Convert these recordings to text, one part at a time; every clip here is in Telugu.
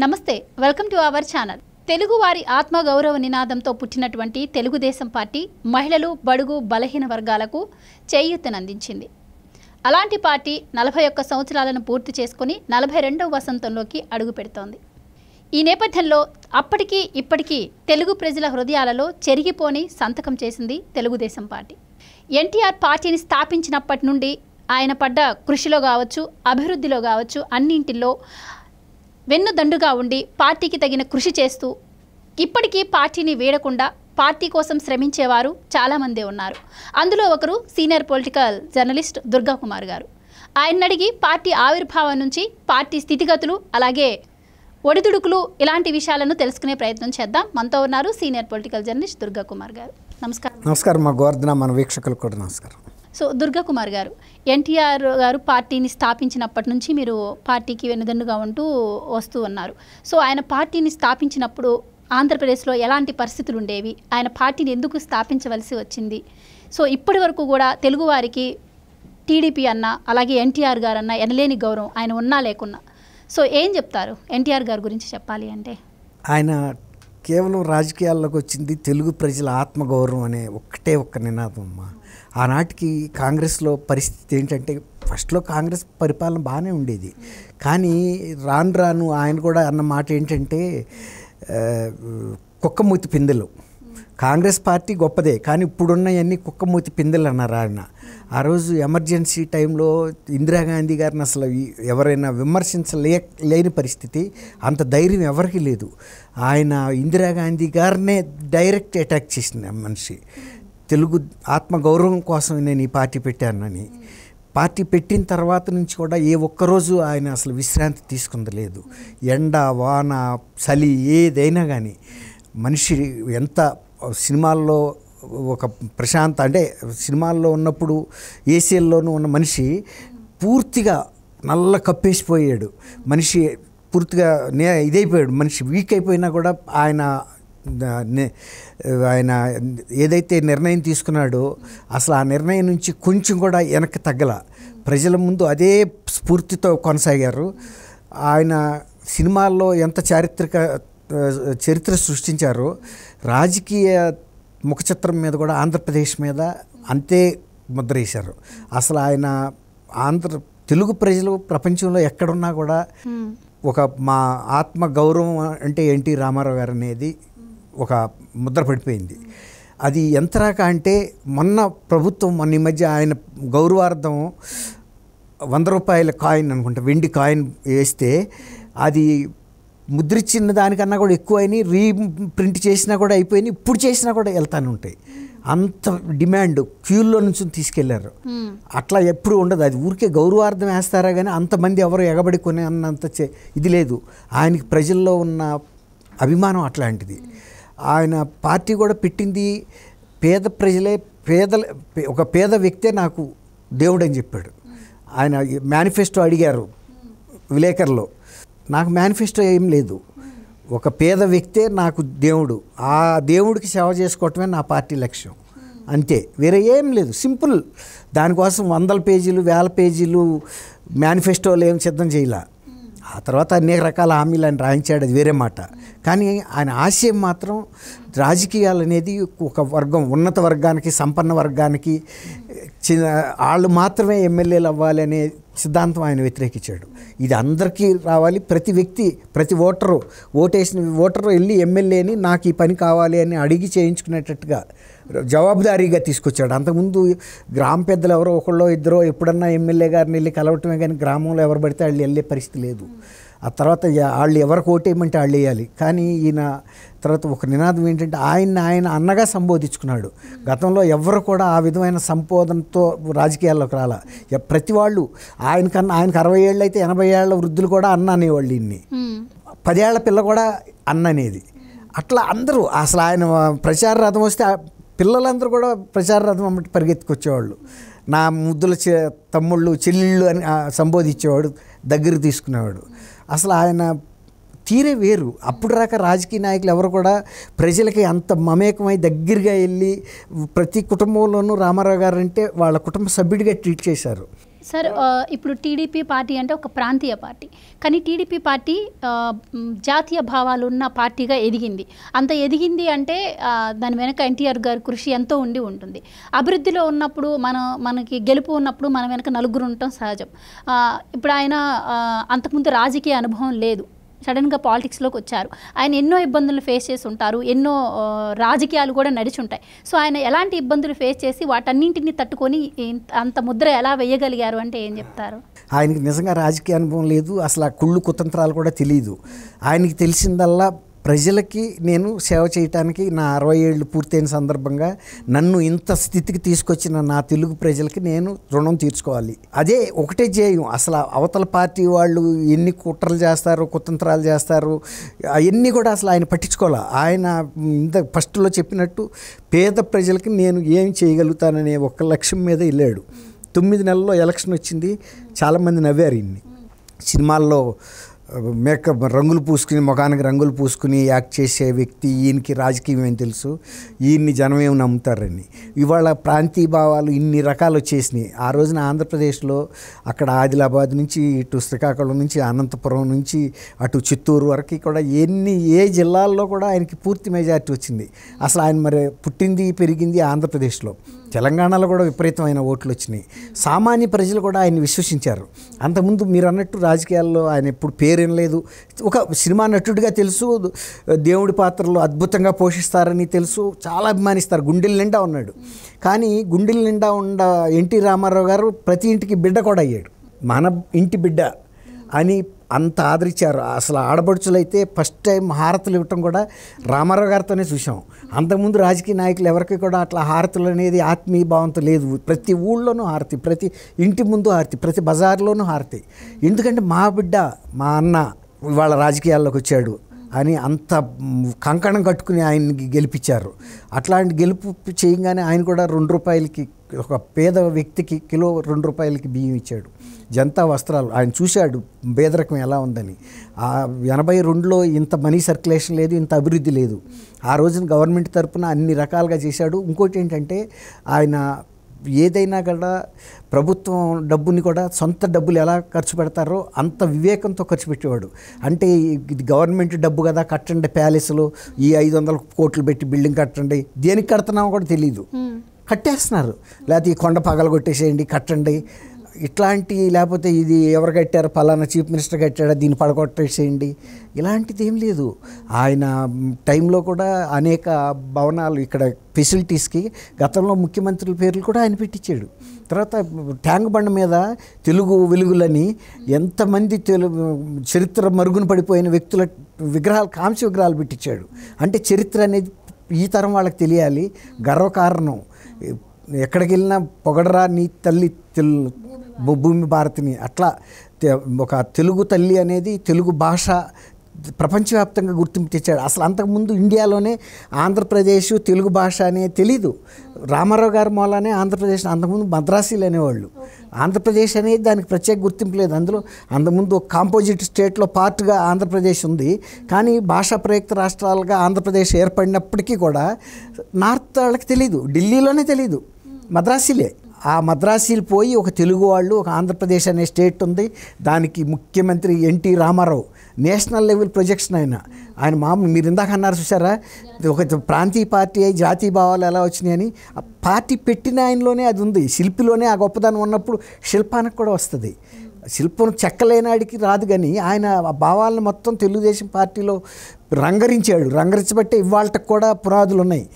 నమస్తే, వెల్కమ్ టు అవర్ ఛానల్. తెలుగువారి ఆత్మగౌరవ నినాదంతో పుట్టినటువంటి తెలుగుదేశం పార్టీ మహిళలు, బడుగు, బలహీన వర్గాలకు చేయూతనందించింది. అలాంటి పార్టీ 41 సంవత్సరాలను పూర్తి చేసుకుని 42వ వసంతంలోకి అడుగు పెడుతోంది. ఈ నేపథ్యంలో అప్పటికీ ఇప్పటికీ తెలుగు ప్రజల హృదయాలలో చెరిగిపోని సంతకం చేసింది తెలుగుదేశం పార్టీ. ఎన్టీఆర్ పార్టీని స్థాపించినప్పటి నుండి ఆయన పడ్డ కృషిలో కావచ్చు, అభివృద్ధిలో కావచ్చు, అన్నింటిలో వెన్నుదండుగా ఉండి పార్టీకి తగిన కృషి చేస్తూ ఇప్పటికీ పార్టీని వీడకుండా పార్టీ కోసం శ్రమించేవారు చాలామందే ఉన్నారు. అందులో ఒకరు senior political journalist Durga Kumar గారు. ఆయన అడిగి పార్టీ ఆవిర్భావం నుంచి పార్టీ స్థితిగతులు, అలాగే ఒడిదుడుకులు, ఇలాంటి విషయాలను తెలుసుకునే ప్రయత్నం చేద్దాం. మనతో ఉన్నారు senior political journalist Durga Kumar గారు. నమస్కారం. నమస్కారం మా గోవర్ధన, మన వీక్షకులకు కూడా నమస్కారం. సో దుర్గా కుమార్ గారు, ఎన్టీఆర్ గారు పార్టీని స్థాపించినప్పటి నుంచి మీరు పార్టీకి వెన్నుదన్నుగా ఉంటూ వస్తూ ఉన్నారు. సో ఆయన పార్టీని స్థాపించినప్పుడు ఆంధ్రప్రదేశ్లో ఎలాంటి పరిస్థితులు ఉండేవి, ఆయన పార్టీని ఎందుకు స్థాపించవలసి వచ్చింది, సో ఇప్పటి వరకు కూడా తెలుగువారికి టీడీపీ అన్న, అలాగే ఎన్టీఆర్ గారు అన్న ఎనలేని గౌరవం ఆయన ఉన్నా లేకున్నా, సో ఏం చెప్తారు ఎన్టీఆర్ గారి గురించి చెప్పాలి అంటే? ఆయన కేవలం రాజకీయాల్లోకి వచ్చింది తెలుగు ప్రజల ఆత్మగౌరవం అనే ఒక్క నినాదం అమ్మా. ఆనాటికి కాంగ్రెస్లో పరిస్థితి ఏంటంటే, ఫస్ట్లో కాంగ్రెస్ పరిపాలన బాగానే ఉండేది, కానీ రాను ఆయన కూడా అన్న మాట ఏంటంటే కుక్కమూతి పిందెలు. కాంగ్రెస్ పార్టీ గొప్పదే, కానీ ఇప్పుడున్నవన్నీ కుక్కమూతి పిందెలు అన్నారు ఆయన. ఆ రోజు ఎమర్జెన్సీ టైంలో ఇందిరాగాంధీ గారిని అసలు ఎవరైనా విమర్శించలేని పరిస్థితి, అంత ధైర్యం ఎవరికి లేదు. ఆయన ఇందిరాగాంధీ గారినే డైరెక్ట్ అటాక్ చేసిన మనిషి. తెలుగు ఆత్మగౌరవం కోసం నేను ఈ పార్టీ పెట్టానని. పార్టీ పెట్టిన తర్వాత నుంచి కూడా ఏ ఒక్కరోజు ఆయన అసలు విశ్రాంతి తీసుకుంది లేదు. ఎండ, వాన, చలి ఏదైనా కానీ మనిషి ఎంత సినిమాల్లో ఒక ప్రశాంత అంటే సినిమాల్లో ఉన్నప్పుడు ఏసీల్లోనూ ఉన్న మనిషి పూర్తిగా నల్ల కప్పేసిపోయాడు. మనిషి పూర్తిగా ఇదైపోయాడు. మనిషి వీక్ అయిపోయినా కూడా ఆయన ఏదైతే నిర్ణయం తీసుకున్నాడో అసలు ఆ నిర్ణయం నుంచి కొంచెం కూడా వెనక్కి తగ్గల. ప్రజల ముందు అదే స్ఫూర్తితో కొనసాగారు. ఆయన సినిమాల్లో ఎంత చరిత్ర సృష్టించారో, రాజకీయ ముఖచిత్రం మీద కూడా ఆంధ్రప్రదేశ్ మీద అంతే ముద్ర వేశారు. అసలు ఆయన తెలుగు ప్రజలు ప్రపంచంలో ఎక్కడున్నా కూడా ఒక మా ఆత్మ గౌరవం అంటే ఎన్టీ రామారావు గారు అనేది ఒక ముద్ర పడిపోయింది. అది ఎంతరాక అంటే మొన్న ఈ మధ్య ఆయన గౌరవార్థం 100 రూపాయల కాయిన్ అనుకుంటా, వెండి కాయిన్ వేస్తే అది ముద్రించిన దానికన్నా కూడా ఎక్కువ అయినాయి, రీప్రింట్ చేసినా కూడా అయిపోయినాయి, ఇప్పుడు చేసినా కూడా వెళ్తానే ఉంటాయి. అంత డిమాండ్, క్యూల్లో నుంచి తీసుకెళ్లారు. అట్లా ఎప్పుడు ఉండదు. అది ఊరికే గౌరవార్థం వేస్తారా కానీ అంతమంది ఎవరు ఎగబడి కొనే అన్నంత ఇది లేదు. ఆయనకి ప్రజల్లో ఉన్న అభిమానం అట్లాంటిది. ఆయన పార్టీ కూడా పెట్టింది పేద ప్రజలే, ఒక పేద వ్యక్తే నాకు దేవుడు అని చెప్పాడు. ఆయన మేనిఫెస్టో అడిగారు విలేకరులో, నాకు మేనిఫెస్టో ఏం లేదు, ఒక పేద వ్యక్తే నాకు దేవుడు, ఆ దేవుడికి సేవ చేసుకోవటమే నా పార్టీ లక్ష్యం, అంతే, వేరే ఏం లేదు, సింపుల్. దానికోసం 100 పేజీలు 1000 పేజీలు మేనిఫెస్టోలు ఏం సిద్ధం చేయాల. ఆ తర్వాత అనేక రకాల హామీలు ఆయన రాయించాడు, అది వేరే మాట. కానీ ఆయన ఆశయం మాత్రం రాజకీయాలు అనేది ఒక వర్గం, ఉన్నత వర్గానికి, సంపన్న వర్గానికి వాళ్ళు మాత్రమే ఎమ్మెల్యేలు అవ్వాలి అనే సిద్ధాంతం ఆయన వ్యతిరేకించాడు. ఇది అందరికీ రావాలి, ప్రతి వ్యక్తి, ప్రతి ఓటేసిన ఓటరు వెళ్ళి ఎమ్మెల్యేని నాకు ఈ పని కావాలి అని అడిగి చేయించుకునేటట్టుగా జవాబుదారీగా తీసుకొచ్చాడు. అంతకుముందు గ్రామ పెద్దలు ఎవరో ఒకళ్ళో ఇద్దరో ఎప్పుడన్నా ఎమ్మెల్యే గారిని వెళ్ళి కలవటమే కానీ గ్రామంలో ఎవరు పడితే వాళ్ళు వెళ్ళే పరిస్థితి లేదు. ఆ తర్వాత వాళ్ళు ఎవరికి ఓటేయమంటే వాళ్ళు వేయాలి. కానీ ఈయన తర్వాత ఒక నినాదం ఏంటంటే ఆయన అన్నగా సంబోధించుకున్నాడు. గతంలో ఎవరు కూడా ఆ విధమైన సంబోధనతో రాజకీయాల్లోకి రాలా. ప్రతి వాళ్ళు ఆయనకు 60 ఏళ్ళు అయితే 80 ఏళ్ల వృద్ధులు కూడా అన్న అనేవాళ్ళు, ఇన్ని 10 ఏళ్ల పిల్ల కూడా అన్న అనేది. అట్లా అందరూ అసలు ఆయన ప్రచార రథం వస్తే పిల్లలందరూ కూడా ప్రచార రథం అమ్మటి పరిగెత్తుకొచ్చేవాళ్ళు. నా ముద్దుల తమ్ముళ్ళు, చెల్లెళ్ళు అని సంబోధించేవాడు, దగ్గరికి తీసుకునేవాడు. అసలు ఆయన తీరే వేరు. అప్పుడు రాక రాజకీయ నాయకులు ఎవరు కూడా ప్రజలకి అంత మమేకమై దగ్గరగా వెళ్ళి ప్రతి కుటుంబంలోనూ రామారావు గారు అంటే వాళ్ళ కుటుంబ సభ్యుడిగా ట్రీట్ చేశారు. సార్ ఇప్పుడు టీడీపీ పార్టీ అంటే ఒక ప్రాంతీయ పార్టీ, కానీ టీడీపీ పార్టీ జాతీయ భావాలు ఉన్న పార్టీగా ఎదిగింది. అంత ఎదిగింది అంటే దాని వెనక ఎన్టీఆర్ గారి కృషి ఎంతో ఉండి ఉంటుంది. అభివృద్ధిలో ఉన్నప్పుడు మనకి గెలుపు ఉన్నప్పుడు మన వెనక నలుగురు ఉండటం సహజం. ఇప్పుడు ఆయన అంతకుముందు రాజకీయ అనుభవం లేదు, సడన్గా పాలిటిక్స్లోకి వచ్చారు. ఆయన ఎన్నో ఇబ్బందులు ఫేస్ చేసి ఉంటారు, ఎన్నో రాజకీయాలు కూడా నడిచి ఉంటాయి. సో ఆయన ఎలాంటి ఇబ్బందులు ఫేస్ చేసి వాటన్నింటినీ తట్టుకొని అంత ముద్ర ఎలా వేయగలిగారు అంటే ఏం చెప్తారు? ఆయనకి నిజంగా రాజకీయ అనుభవం లేదు, అసలు ఆ కుళ్ళు కుతంత్రాలు కూడా తెలియదు. ఆయనకి తెలిసిందల్లా ప్రజలకి నేను సేవ చేయటానికి నా 60 ఏళ్ళు పూర్తయిన సందర్భంగా నన్ను ఇంత స్థితికి తీసుకొచ్చిన నా తెలుగు ప్రజలకి నేను రుణం తీర్చుకోవాలి. అదే ఒకటే ధ్యేయం. అసలు అవతల పార్టీ వాళ్ళు ఎన్ని కుట్రలు చేస్తారు, కుతంత్రాలు చేస్తారు, అవన్నీ కూడా అసలు ఆయన పట్టించుకోవాలి. ఆయన ఇంత ఫస్ట్లో చెప్పినట్టు పేద ప్రజలకి నేను ఏం చేయగలుగుతాననే ఒక లక్ష్యం మీద వెళ్ళాడు. 9 నెలల్లో ఎలక్షన్ వచ్చింది. చాలామంది నవ్వారు. ఇన్ని సినిమాల్లో మేకప్ రంగులు పూసుకుని, ముఖానికి రంగులు పూసుకుని యాక్ట్ చేసే వ్యక్తి, ఈయనకి రాజకీయం ఏం తెలుసు, ఈయన్ని జనం ఏమి నమ్ముతారని. ఇవాళ ప్రాంతీయ భావాలు ఇన్ని రకాలు వచ్చేసినాయి. ఆ రోజున ఆంధ్రప్రదేశ్లో అక్కడ ఆదిలాబాద్ నుంచి ఇటు శ్రీకాకుళం నుంచి అనంతపురం నుంచి అటు చిత్తూరు వరకు కూడా ఏ జిల్లాల్లో కూడా ఆయనకి పూర్తి మెజారిటీ వచ్చింది. అసలు ఆయన మరి పుట్టింది పెరిగింది ఆంధ్రప్రదేశ్లో. తెలంగాణలో కూడా విపరీతమైన ఓట్లు వచ్చినాయి. సామాన్య ప్రజలు కూడా ఆయన విశ్వసించారు. అంతకుముందు మీరు అన్నట్టు రాజకీయాల్లో ఆయన ఎప్పుడు పేరేం లేదు. ఒక సినిమా నటుడిగా తెలుసు, దేవుడి పాత్రలో అద్భుతంగా పోషిస్తారని తెలుసు, చాలా అభిమానిస్తారు, గుండెల నిండా ఉన్నాడు. కానీ గుండెల నిండా ఉన్న ఎన్టీ రామారావు గారు ప్రతి ఇంటికి బిడ్డ కూడా అయ్యాడు. మన ఇంటి బిడ్డ అని అంత ఆదరించారు. అసలు ఆడపడుచులైతే ఫస్ట్ టైం హారతులు ఇవ్వటం కూడా రామారావు గారితోనే చూసాం. అంతకుముందు రాజకీయ నాయకులు ఎవరికి కూడా అట్లా హారతులు అనేది ఆత్మీయ భావంతో లేదు. ప్రతి ఊళ్ళోనూ హారతి, ప్రతి ఇంటి ముందు హారతి, ప్రతి బజార్లోనూ హారతి. ఎందుకంటే మా బిడ్డ, మా అన్న ఇవాళ రాజకీయాల్లోకి వచ్చాడు అని అంత కంకణం కట్టుకుని ఆయన్ని గెలిపించారు. అట్లాంటి గెలుపు చేయగానే ఆయన కూడా ₹2 ఒక పేద వ్యక్తికి కిలో ₹2 బియ్యం ఇచ్చాడు. జనతా వస్త్రాలు ఆయన చూశాడు పేదరికం ఎలా ఉందని. 82లో ఇంత మనీ సర్క్యులేషన్ లేదు, ఇంత అభివృద్ధి లేదు. ఆ రోజున గవర్నమెంట్ తరఫున అన్ని రకాలుగా చేశాడు. ఇంకోటి ఏంటంటే ఆయన ఏదైనా కూడా ప్రభుత్వం డబ్బుని కూడా సొంత డబ్బులు ఎలా ఖర్చు పెడతారో అంత వివేకంతో ఖర్చు పెట్టేవాడు. అంటే ఇది గవర్నమెంట్ డబ్బు కదా, కట్టండి ప్యాలెస్లు, ఈ 500 కోట్లు పెట్టి బిల్డింగ్ కట్టండి, దేనికి కడుతున్నామో కూడా తెలియదు, కట్టేస్తున్నారు. లేకపోతే ఈ కొండ పగల కొట్టేసేయండి, కట్టండి ఇట్లాంటి, లేకపోతే ఇది ఎవరు కట్టారు, పలానా చీఫ్ మినిస్టర్ కట్టాడా, దీన్ని పడగొట్టేసేయండి, ఇలాంటిది ఏం లేదు. ఆయన టైంలో కూడా అనేక భవనాలు ఇక్కడ ఫెసిలిటీస్కి గతంలో ముఖ్యమంత్రుల పేర్లు కూడా ఆయన పెట్టించాడు. తర్వాత ట్యాంక్ బండ మీద తెలుగు వెలుగులని ఎంతమంది చరిత్ర మరుగున పడిపోయిన వ్యక్తుల విగ్రహాలు, కాంస్య విగ్రహాలు పెట్టించాడు. అంటే చరిత్ర అనేది ఈ తరం వాళ్ళకి తెలియాలి, గర్వకారణం. ఎక్కడికి వెళ్ళినా పొగడరా నీ తల్లి భూమి భారతిని. అట్లా ఒక తెలుగు తల్లి అనేది తెలుగు భాష ప్రపంచవ్యాప్తంగా గుర్తింపు తెచ్చాడు. అసలు అంతకుముందు ఇండియాలోనే ఆంధ్రప్రదేశ్ తెలుగు భాష అనే తెలీదు. రామారావు గారి మూలానే ఆంధ్రప్రదేశ్, అంతకుముందు మద్రాసీలు అనేవాళ్ళు. ఆంధ్రప్రదేశ్ అనేది దానికి ప్రత్యేక గుర్తింపు లేదు. అందులో అంతకుముందు కాంపోజిట్ స్టేట్లో పార్ట్గా ఆంధ్రప్రదేశ్ ఉంది. కానీ భాషా ప్రయుక్త రాష్ట్రాలుగా ఆంధ్రప్రదేశ్ ఏర్పడినప్పటికీ కూడా నార్త్ వాళ్ళకి తెలీదు, ఢిల్లీలోనే తెలీదు, మద్రాసీలే. ఆ మద్రాసీలు పోయి ఒక తెలుగు వాళ్ళు, ఒక ఆంధ్రప్రదేశ్ అనే స్టేట్ ఉంది. దానికి ముఖ్యమంత్రి NT Ramarao, national level projection ఆయన మామూలు. మీరు ఇందాక అన్నారు చూసారా, ఒక ప్రాంతీయ పార్టీ అయి జాతీయ భావాలు ఎలా వచ్చినాయని. ఆ పార్టీ పెట్టిన ఆయనలోనే అది ఉంది, శిల్పిలోనే ఆ గొప్పదనం ఉన్నప్పుడు శిల్పానికి కూడా వస్తుంది. శిల్పం చెక్కలేనాడికి రాదు, కానీ ఆయన ఆ భావాలను మొత్తం తెలుగుదేశం పార్టీలో రంగరించాడు. రంగరించబట్టే ఇవాళకి కూడా పునాదులు ఉన్నాయి.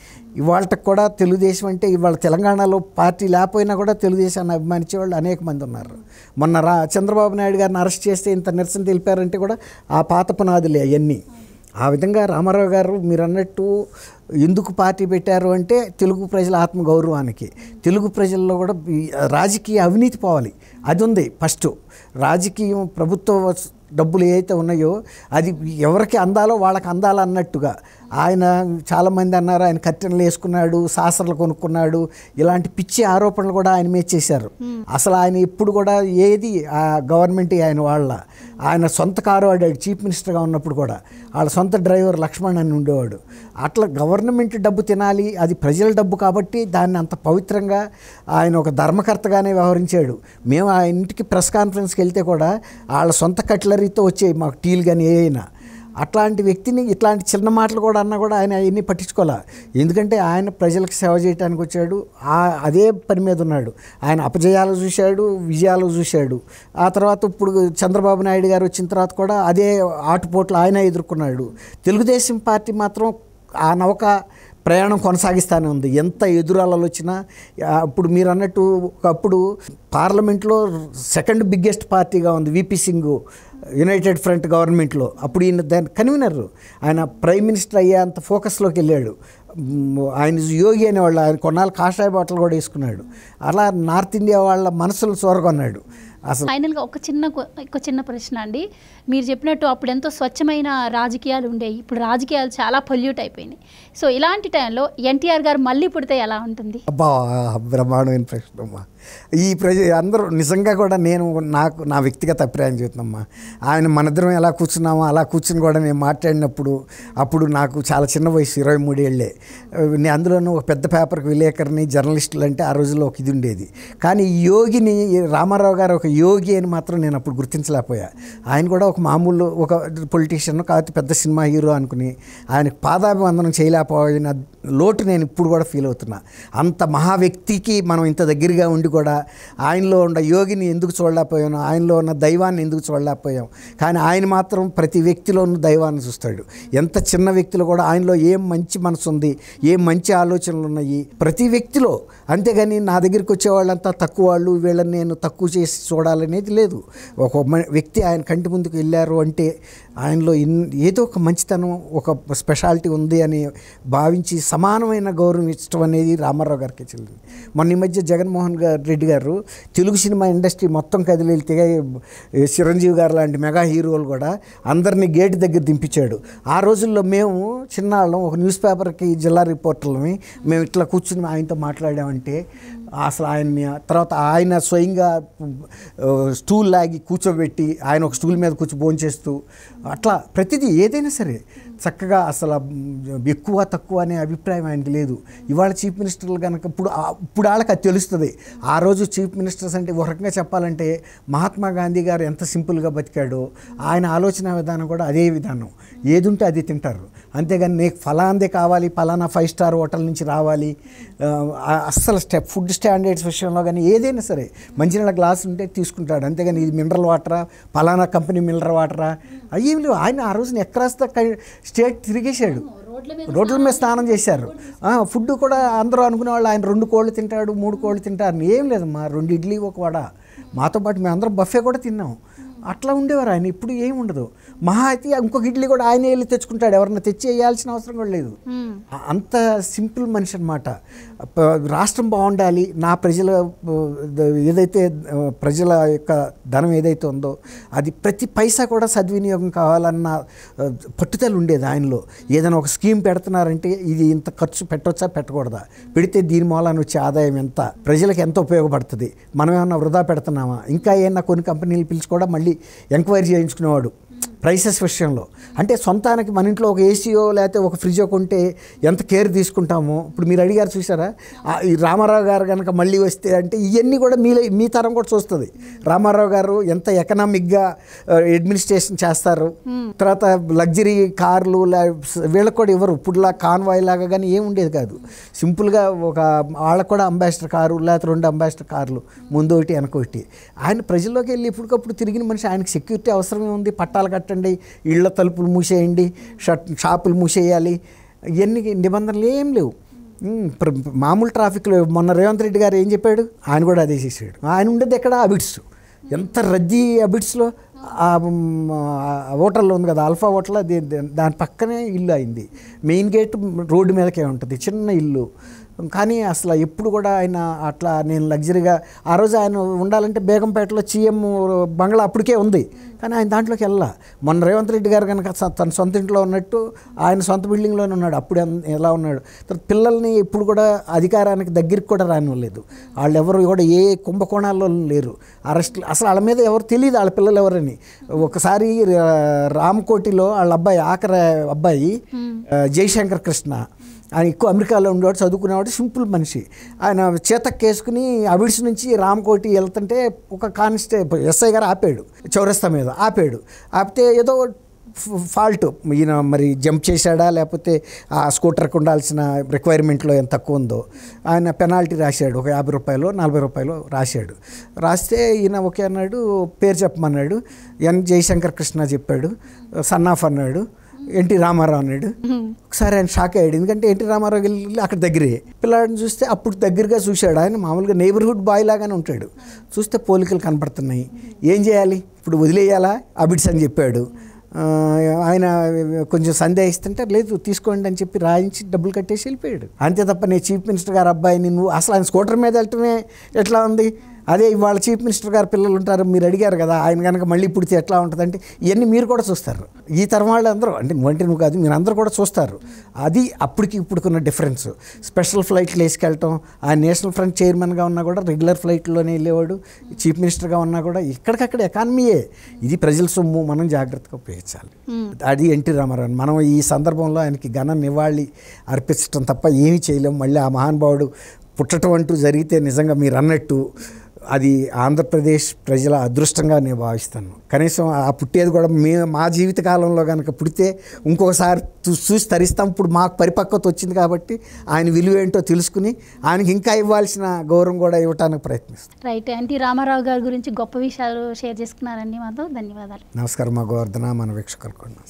ఇవాళకి కూడా తెలుగుదేశం అంటే, ఇవాళ తెలంగాణలో పార్టీ లేకపోయినా కూడా తెలుగుదేశాన్ని అభిమానించే వాళ్ళు అనేక మంది ఉన్నారు. మొన్న చంద్రబాబు నాయుడు గారిని అరెస్ట్ చేస్తే ఇంత నిరసన తెలిపారంటే కూడా ఆ పాత పునాదులే అవన్నీ. ఆ విధంగా రామారావు గారు మీరు అన్నట్టు ఎందుకు పార్టీ పెట్టారు అంటే తెలుగు ప్రజల ఆత్మగౌరవానికి. తెలుగు ప్రజల్లో కూడా రాజకీయ అవినీతి పోవాలి, అది ఉంది ఫస్ట్. రాజకీయం ప్రభుత్వ డబ్బులు ఏవైతే ఉన్నాయో అది ఎవరికి అందాలో వాళ్ళకి అందాలన్నట్టుగా ఆయన చాలామంది అన్నారు ఆయన కర్టెన్లు వేసుకున్నాడు, సాసర్లు కొనుక్కున్నాడు, ఇలాంటి పిచ్చి ఆరోపణలు కూడా ఆయన మీద చేశారు. అసలు ఆయన ఎప్పుడు కూడా ఏది ఆ గవర్నమెంట్ ఆయన సొంత కారు వాడాడు. చీఫ్ మినిస్టర్గా ఉన్నప్పుడు కూడా వాళ్ళ సొంత డ్రైవర్ లక్ష్మణ్ అని ఉండేవాడు. అట్లా గవర్నమెంట్ డబ్బు తినాలి, అది ప్రజల డబ్బు కాబట్టి దాన్ని అంత పవిత్రంగా ఆయన ఒక ధర్మకర్తగానే వ్యవహరించాడు. మేము ఆ ఇంటికి ప్రెస్ కాన్ఫరెన్స్కి వెళ్తే కూడా వాళ్ళ సొంత కట్లరీతో వచ్చేవి మాకు టీలు కానీ ఏమైనా. అట్లాంటి వ్యక్తిని ఇట్లాంటి చిన్న మాటలు కూడా అన్నా కూడా ఆయన అవన్నీ పట్టించుకోలే. ఎందుకంటే ఆయన ప్రజలకు సేవ చేయడానికి వచ్చాడు, అదే పని మీద ఉన్నాడు. ఆయన అపజయాలు చూశాడు, విజయాలు చూశాడు. ఆ తర్వాత ఇప్పుడు చంద్రబాబు నాయుడు గారు వచ్చిన తర్వాత కూడా అదే ఆటుపోట్లు ఆయన ఎదుర్కొన్నాడు. తెలుగుదేశం పార్టీ మాత్రం ఆ నౌక ప్రయాణం కొనసాగిస్తూనే ఉంది. ఎంత ఎదురాళ్ళు వచ్చినా. ఇప్పుడు మీరు అన్నట్టు ఒకప్పుడు పార్లమెంట్లో సెకండ్ బిగ్గెస్ట్ పార్టీగా ఉంది విపి సింగ్ యునైటెడ్ ఫ్రంట్ గవర్నమెంట్లో. అప్పుడు ఈయన దాని కన్వీనర్, ఆయన ప్రైమ్ మినిస్టర్ అయ్యేంత ఫోకస్లోకి వెళ్ళాడు. ఆయన యోగి అనేవాళ్ళు, ఆయన కొన్నాళ్ళు కాషాయ బాటలు కూడా వేసుకున్నాడు. అలా నార్త్ ఇండియా వాళ్ళ మనసులు చూరగొన్నాడు. అసలు ఫైనల్గా ఒక చిన్న ప్రశ్న అండి. మీరు చెప్పినట్టు అప్పుడు ఎంతో స్వచ్ఛమైన రాజకీయాలు ఉండేవి, ఇప్పుడు రాజకీయాలు చాలా పొల్యూట్ అయిపోయినాయి. సో ఇలాంటి టైంలో ఎన్టీఆర్ గారు మళ్ళీ పుడితే ఎలా ఉంటుంది? అబ్బా, బ్రహ్మాండమైన ప్రశ్న అమ్మా. ఈ అందరూ నిజంగా కూడా నా వ్యక్తిగత అభిప్రాయం చెబుతున్నామ్మా. ఆయన మనిద్దరం ఎలా కూర్చున్నామో అలా కూర్చుని కూడా నేను మాట్లాడినప్పుడు అప్పుడు నాకు చాలా చిన్న వయసు, 23 ఏళ్ళే. నేను అందులోనూ ఒక పెద్ద పేపర్కి విలేకరిని, జర్నలిస్టులు అంటే ఆ రోజుల్లో ఒక ఇది ఉండేది. కానీ ఈ యోగిని, రామారావు గారు ఒక యోగి అని మాత్రం నేను అప్పుడు గుర్తించలేకపోయా. ఆయన కూడా ఒక మామూలు ఒక పొలిటీషియన్, కాబట్టి పెద్ద సినిమా హీరో అనుకుని ఆయనకు పాదాభివందనం చేయలేకపోయిన లోటు నేను ఇప్పుడు కూడా ఫీల్ అవుతున్నా. అంత మహా వ్యక్తికి మనం ఇంత దగ్గరగా ఉండి కూడా ఆయనలో ఉన్న యోగిని ఎందుకు చూడలేకపోయాం, ఆయనలో ఉన్న దైవాన్ని ఎందుకు చూడలేకపోయాం. కానీ ఆయన మాత్రం ప్రతి వ్యక్తిలోనూ దైవాన్ని చూస్తాడు. ఎంత చిన్న వ్యక్తిలో కూడా ఆయనలో ఏం మంచి మనసు ఉంది, ఏం మంచి ఆలోచనలు ఉన్నాయి ప్రతి వ్యక్తిలో. అంతేగాని నా దగ్గరికి వచ్చే వాళ్ళంతా తక్కువ వాళ్ళు, వీళ్ళని నేను తక్కువ చేసి చూడాలనేది లేదు. ఒక వ్యక్తి ఆయన కంటి ముందుకు వెళ్ళారు అంటే ఆయనలో ఏదో ఒక మంచితనం, ఒక స్పెషాలిటీ ఉంది అని భావించి సమానమైన గౌరవం ఇచ్చడం అనేది రామారావు గారికి చెల్లింది. మొన్న ఈ మధ్య జగన్మోహన్ రెడ్డి గారు తెలుగు సినిమా ఇండస్ట్రీ మొత్తం కదిలితే చిరంజీవి గారు లాంటి మెగా హీరోలు కూడా అందరినీ గేట్ దగ్గర దింపించాడు. ఆ రోజుల్లో మేము చిన్నాళ్ళం ఒక న్యూస్ పేపర్కి జిల్లా రిపోర్టర్లని మేము ఇట్లా కూర్చుని ఆయనతో మాట్లాడామంటే అసలు ఆయన్ని తర్వాత ఆయన స్వయంగా స్టూల్ లాగి కూర్చోబెట్టి ఆయన ఒక స్టూల్ మీద కూర్చో భోంచేస్తూ అట్లా ప్రతిదీ ఏదైనా సరే చక్కగా అసలు ఎక్కువ తక్కువ అనే అభిప్రాయం ఆయనకి లేదు. ఇవాళ చీఫ్ మినిస్టర్లు కనుక ఇప్పుడు వాళ్ళకి అది తెలుస్తుంది. ఆ రోజు చీఫ్ మినిస్టర్స్ అంటే ఒక రకంగా చెప్పాలంటే మహాత్మా గాంధీ గారు ఎంత సింపుల్గా బతికాడో ఆయన ఆలోచన విధానం కూడా అదే విధానం. ఏది ఉంటే అది తింటారు. అంతేగాని నీకు ఫలాందే కావాలి, ఫలానా 5 స్టార్ హోటల్ నుంచి రావాలి, అస్సలు ఫుడ్ స్టాండర్డ్స్ విషయంలో కానీ ఏదైనా సరే మంచినీళ్ళ గ్లాస్ ఉంటే తీసుకుంటాడు. అంతేగాని ఇది మినరల్ వాటరా, ఫలానా కంపెనీ మినరల్ వాటరా అయ్యేం లేవు. ఆయన ఆ రోజున ఎక్కరాస్తా స్టేట్ తిరిగేశాడు. రోడ్ల మీద స్నానం చేశారు. ఫుడ్ కూడా అందరూ అనుకునే వాళ్ళు ఆయన 2 కోళ్ళు తింటాడు, 3 కోళ్ళు తింటారు. ఏం లేదమ్మా, 2 ఇడ్లీ 1 వడ. మాతో పాటు మేము అందరం బఫే కూడా తిన్నాం. అట్లా ఉండేవారు ఆయన. ఇప్పుడు ఏమి ఉండదు. మహా అయితే ఇంకొక ఇడ్లీ కూడా ఆయనే వెళ్ళి తెచ్చుకుంటాడు, ఎవరన్నా తెచ్చి వేయాల్సిన అవసరం కూడా లేదు. అంత సింపుల్ మనిషి అన్నమాట. రాష్ట్రం బాగుండాలి, నా ప్రజల ఏదైతే ప్రజల యొక్క ధనం ఏదైతే ఉందో అది ప్రతి పైసా కూడా సద్వినియోగం కావాలన్న పట్టుదల ఉండేది ఆయనలో. ఏదైనా ఒక స్కీమ్ పెడుతున్నారంటే ఇది ఇంత ఖర్చు పెట్టవచ్చా పెట్టకూడదా, పెడితే దీని మూలాన వచ్చే ఆదాయం ఎంత, ప్రజలకు ఎంత ఉపయోగపడుతుంది, మనం ఏమన్నా వృధా పెడుతున్నామా, ఇంకా ఏమన్నా కొన్ని కంపెనీలు పిలిచి కూడా మళ్ళీ ఎంక్వైరీ చేయించుకునేవాడు ప్రైసెస్ విషయంలో. అంటే సొంతానికి మన ఇంట్లో ఒక ఏసీయో లేకపోతే ఒక ఫ్రిడ్జో కొంటే ఎంత కేర్ తీసుకుంటామో. ఇప్పుడు మీరు అడిగారు చూసారా, ఈ రామారావు గారు కనుక మళ్ళీ వస్తే అంటే ఇవన్నీ కూడా మీ తరం కూడా చూస్తుంది. రామారావు గారు ఎంత ఎకనామిక్గా అడ్మినిస్ట్రేషన్ చేస్తారు, తర్వాత లగ్జరీ కార్లు వీళ్ళకి కూడా ఇవ్వరు. ఇప్పుడులా కాన్వాయ్ లాగా కానీ ఏం ఉండేది కాదు. సింపుల్గా ఒక వాళ్ళకు కూడా అంబాసిడర్ కారు లేకపోతే 2 అంబాసిడర్ కార్లు, ముందు ఒకటి వెనకొకటి. ఆయన ప్రజల్లోకి వెళ్ళి ఇప్పటికప్పుడు తిరిగిన మనిషి. ఆయనకి సెక్యూరిటీ అవసరమే ఉంది, పట్టాలు కట్టండి, ఇళ్ల తలుపులు మూసేయండి, షాపులు మూసేయాలి, ఇవన్నీ నిబంధనలు ఏం లేవు. మామూలు ట్రాఫిక్లో మొన్న రేవంత్ రెడ్డి గారు ఏం చెప్పాడు, ఆయన కూడా అదే చేసాడు. ఆయన ఉండేది ఎక్కడ, అబిడ్స్. ఎంత రద్దీ అబిడ్స్లో. హోటల్లో ఉంది కదా ఆల్ఫా హోటల్, అది దాని పక్కనే ఇల్లు అయింది. మెయిన్ గేట్ రోడ్డు మీదకే ఉంటుంది, చిన్న ఇల్లు. కానీ అసలు ఎప్పుడు కూడా ఆయన అట్లా నేను లగ్జరీగా ఆ రోజు ఆయన ఉండాలంటే బేగంపేటలో సీఎం బంగ్లా అప్పటికే ఉంది, కానీ ఆయన దాంట్లోకి వెళ్ళా. మొన్న రేవంత్ రెడ్డి గారు కనుక తన సొంత ఇంట్లో ఉన్నట్టు ఆయన సొంత బిల్డింగ్లోనే ఉన్నాడు. అప్పుడు ఎలా ఉన్నాడు. తర్వాత పిల్లల్ని ఇప్పుడు కూడా అధికారానికి దగ్గరికి కూడా రానివ్వలేదు. వాళ్ళు ఎవరు కూడా ఏ కుంభకోణాల్లో లేరు, అరెస్టులు అసలు వాళ్ళ మీద ఎవరు తెలియదు, వాళ్ళ పిల్లలు ఎవరని. ఒకసారి రామకోటిలో వాళ్ళ అబ్బాయి ఆఖరి అబ్బాయి జయశంకర్ కృష్ణ, ఆయన ఎక్కువ అమెరికాలో ఉండేవాడు, చదువుకునేవాడు, సింపుల్ మనిషి. ఆయన చేతక్కేసుకుని అవిడ్స్ నుంచి రామకోటి వెళ్తుంటే ఒక కానిస్టేబుల్ ఎస్ఐ గారు ఆపాడు, చౌరస్తా మీద ఆపాడు. ఆపితే ఏదో ఫాల్ట్, ఈయన మరి జంప్ చేశాడా లేకపోతే ఆ స్కూటర్కి ఉండాల్సిన రిక్వైర్మెంట్లో ఎంత తక్కువ ఉందో ఆయన పెనాల్టీ రాశాడు, ఒక 50 రూపాయలు 40 రూపాయలు రాశాడు. రాస్తే ఈయన ఒకే అన్నాడు, పేరు చెప్పమన్నాడు, ఎన్ జయశంకర్ కృష్ణ చెప్పాడు, సన్నాఫ్ అన్నాడు, ఎన్టీ రామారావు అన్నాడు. ఒకసారి ఆయన షాక్ అయ్యాడు, ఎందుకంటే ఎన్టీ రామారావు వెళ్ళి అక్కడ దగ్గరే. పిల్లాడిని చూస్తే అప్పుడు దగ్గరగా చూశాడు. ఆయన మామూలుగా నైబర్హుడ్ బాయ్ లాగానే ఉంటాడు. చూస్తే పోలికలు కనపడుతున్నాయి. ఏం చేయాలి, ఇప్పుడు వదిలేయాలా అబిడ్స్ అని చెప్పాడు. ఆయన కొంచెం సందేహిస్తుంటే లేదు తీసుకోండి అని చెప్పి రాయించి డబ్బులు కట్టేసి వెళ్ళిపోయాడు. అంతే తప్ప నేను చీఫ్ మినిస్టర్ గారు అబ్బాయిని నువ్వు అసలు ఆయన స్కూటర్ మీద వెళ్ళటమే ఎట్లా ఉంది. అదే ఇవాళ చీఫ్ మినిస్టర్ గారు పిల్లలు ఉంటారు, మీరు అడిగారు కదా, ఆయన కనుక మళ్ళీ పుడితే ఎట్లా ఉంటుందంటే ఇవన్నీ మీరు కూడా చూస్తారు. ఈ తరం వాళ్ళు అందరూ అంటే నువ్వు కాదు, మీరు అందరూ కూడా చూస్తారు. అది అప్పటికి ఇప్పుడుకున్న డిఫరెన్స్. స్పెషల్ ఫ్లైట్లు వేసుకెళ్ళటం, ఆ నేషనల్ ఫ్రంట్ చైర్మన్గా ఉన్నా కూడా రెగ్యులర్ ఫ్లైట్లోనే వెళ్ళేవాడు, చీఫ్ మినిస్టర్గా ఉన్నా కూడా ఇక్కడికక్కడ ఎకానమీయే. ఇది ప్రజల సొమ్ము, మనం జాగ్రత్తగా ఉపయోగించాలి. అది ఎన్టీ రామారావు. మనం ఈ సందర్భంలో ఆయనకి ఘన నివాళి అర్పించడం తప్ప ఏమీ చేయలేము. మళ్ళీ ఆ మహానుభావుడు పుట్టడం అంటూ జరిగితే నిజంగా మీరు అన్నట్టు అది ఆంధ్రప్రదేశ్ ప్రజల అదృష్టంగా నేను భావిస్తాను. కనీసం ఆ పుట్టేది కూడా మా జీవితకాలంలో కనుక పుడితే ఇంకొకసారి చూసి తరిస్తాం. ఇప్పుడు మాకు పరిపక్వత వచ్చింది కాబట్టి ఆయన విలువ ఏంటో తెలుసుకుని ఆయనకి ఇంకా ఇవ్వాల్సిన గౌరవం కూడా ఇవ్వడానికి ప్రయత్నిస్తాం. రైట్. ఎన్టీ రామారావు గారి గురించి గొప్ప విషయాలు షేర్ చేసుకున్నారండి మాతో. ధన్యవాదాలు. నమస్కారం. మా గోవర్ధన, మన వీక్షకులకు.